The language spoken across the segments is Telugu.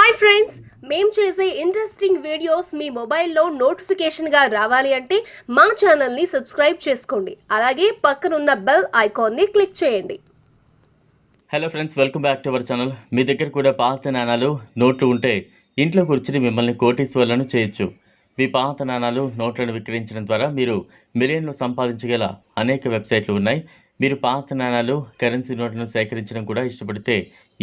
హాయ్ ఫ్రెండ్స్, మేము చేసే ఇంట్రెస్టింగ్ వీడియోస్ మీ మొబైల్లో నోటిఫికేషన్గా రావాలి అంటే మా ఛానల్ని సబ్స్క్రైబ్ చేసుకోండి. అలాగే పక్కనున్న బెల్ ఐకాన్ని క్లిక్ చేయండి. Hello friends, welcome back to our channel. మీ దగ్గర కూడా పాత నాణాలు నోట్లు ఉంటే ఇంట్లో కూర్చుని మిమ్మల్ని కోటీశ్వర్లను చేయొచ్చు. మీ పాత నాణాలు నోట్లను విక్రయించడం ద్వారా మీరు మిలియన్లు సంపాదించగల అనేక వెబ్సైట్లు ఉన్నాయి. మీరు పాత నాణాలు కరెన్సీ నోట్లను సేకరించడం కూడా ఇష్టపడితే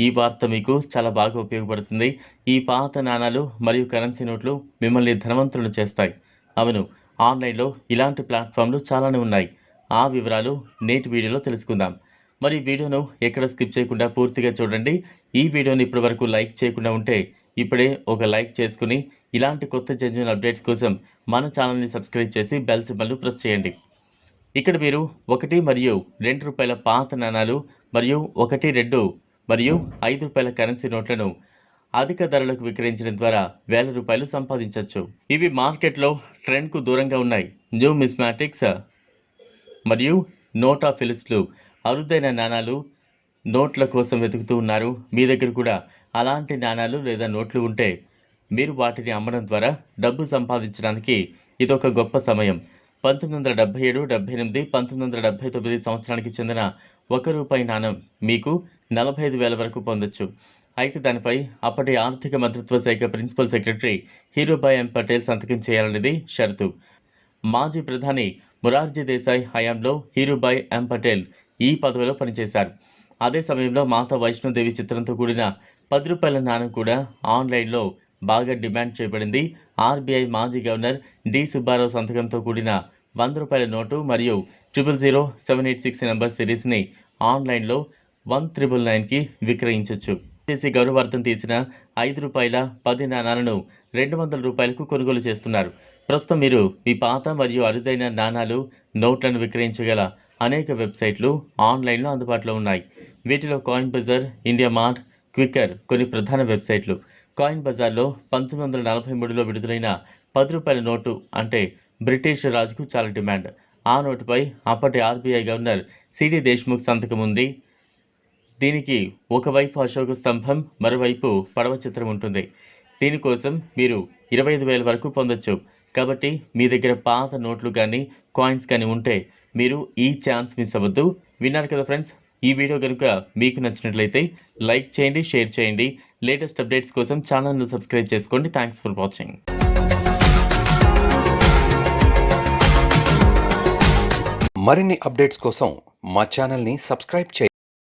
ఈ వార్త మీకు చాలా బాగా ఉపయోగపడుతుంది. ఈ పాత నాణాలు మరియు కరెన్సీ నోట్లు మిమ్మల్ని ధనవంతులను చేస్తాయి. అవును, ఆన్లైన్లో ఇలాంటి ప్లాట్ఫామ్లు చాలానే ఉన్నాయి. ఆ వివరాలు నేటి వీడియోలో తెలుసుకుందాం. మరి వీడియోను ఎక్కడ స్కిప్ చేయకుండా పూర్తిగా చూడండి. ఈ వీడియోని ఇప్పటివరకు లైక్ చేయకుండా ఉంటే ఇప్పుడే ఒక లైక్ చేసుకుని ఇలాంటి కొత్త జెన్యూన్ అప్డేట్స్ కోసం మన ఛానల్ని సబ్స్క్రైబ్ చేసి బెల్ సింబల్ను ప్రెస్ చేయండి. ఇక్కడ మీరు 1 మరియు 2 రూపాయల పాత నాణాలు మరియు 1, 2 మరియు 5 రూపాయల కరెన్సీ నోట్లను అధిక ధరలకు విక్రయించడం ద్వారా వేల రూపాయలు సంపాదించవచ్చు. ఇవి మార్కెట్లో ట్రెండ్కు దూరంగా ఉన్నాయి. న్యూ మిస్మాటిక్స్ మరియు నోటా ఫిలిస్ట్లు అరుదైన నాణాలు నోట్ల కోసం వెతుకుతూ ఉన్నారు. మీ దగ్గర కూడా అలాంటి నాణాలు లేదా నోట్లు ఉంటే మీరు వాటిని అమ్మడం ద్వారా డబ్బు సంపాదించడానికి ఇదొక గొప్ప సమయం. 1977, 78, 1979 సంవత్సరానికి చెందిన 1 రూపాయి నాణం మీకు 45,000 వరకు పొందొచ్చు. అయితే దానిపై అప్పటి ఆర్థిక మంత్రిత్వ శాఖ ప్రిన్సిపల్ సెక్రటరీ హీరూభాయ్ ఎం పటేల్ సంతకం చేయాలనేది షరతు. మాజీ ప్రధాని మొరార్జీ దేశాయ్ హయాంలో హీరూభాయ్ ఎం పటేల్ ఈ పదవిలో పనిచేశారు. అదే సమయంలో మాతా వైష్ణోదేవి చిత్రంతో కూడిన 10 రూపాయల నాణం కూడా ఆన్లైన్లో బాగా డిమాండ్ చేయబడింది. ఆర్బీఐ మాజీ గవర్నర్ డి సుబ్బారావు సంతకంతో కూడిన 100 రూపాయల నోటు మరియు 000786 నెంబర్ సిరీస్ని ఆన్లైన్లో 1999కి విక్రయించవచ్చు. చేసి గౌరవార్థం తీసిన 5 రూపాయల 10 నాణాలను 200 రూపాయలకు కొనుగోలు చేస్తున్నారు. ప్రస్తుతం మీరు మీ పాత మరియు అరుదైన నాణాలు నోట్లను విక్రయించగల అనేక వెబ్సైట్లు ఆన్లైన్లో అందుబాటులో ఉన్నాయి. వీటిలో coin Bazaar, IndiaMART, Quikr కొన్ని ప్రధాన వెబ్సైట్లు. కాయిన్ బజార్లో 1943లో విడుదలైన 10 రూపాయల నోటు అంటే బ్రిటిష్ రాజుకు చాలా డిమాండ్. ఆ నోటుపై అప్పటి ఆర్బీఐ గవర్నర్ సిడి దేశ్ముఖ్ సంతకం ఉంది. దీనికి ఒకవైపు అశోక స్తంభం, మరోవైపు పడవ చిత్రం ఉంటుంది. దీనికోసం మీరు 25,000 వరకు పొందొచ్చు. కాబట్టి మీ దగ్గర పాత నోట్లు కానీ కాయిన్స్ కానీ ఉంటే మీరు ఈ ఛాన్స్ మిస్ అవ్వద్దు. విన్నారు కదా ఫ్రెండ్స్, ఈ వీడియో కనుక మీకు నచ్చినట్లయితే లైక్ చేయండి, షేర్ చేయండి. లేటెస్ట్ అప్డేట్స్ కోసం ఛానల్ను సబ్స్క్రైబ్ చేసుకోండి. Thanks for watching. మరిన్ని అప్డేట్స్ కోసం మా ఛానల్ని సబ్స్క్రైబ్ చేయండి.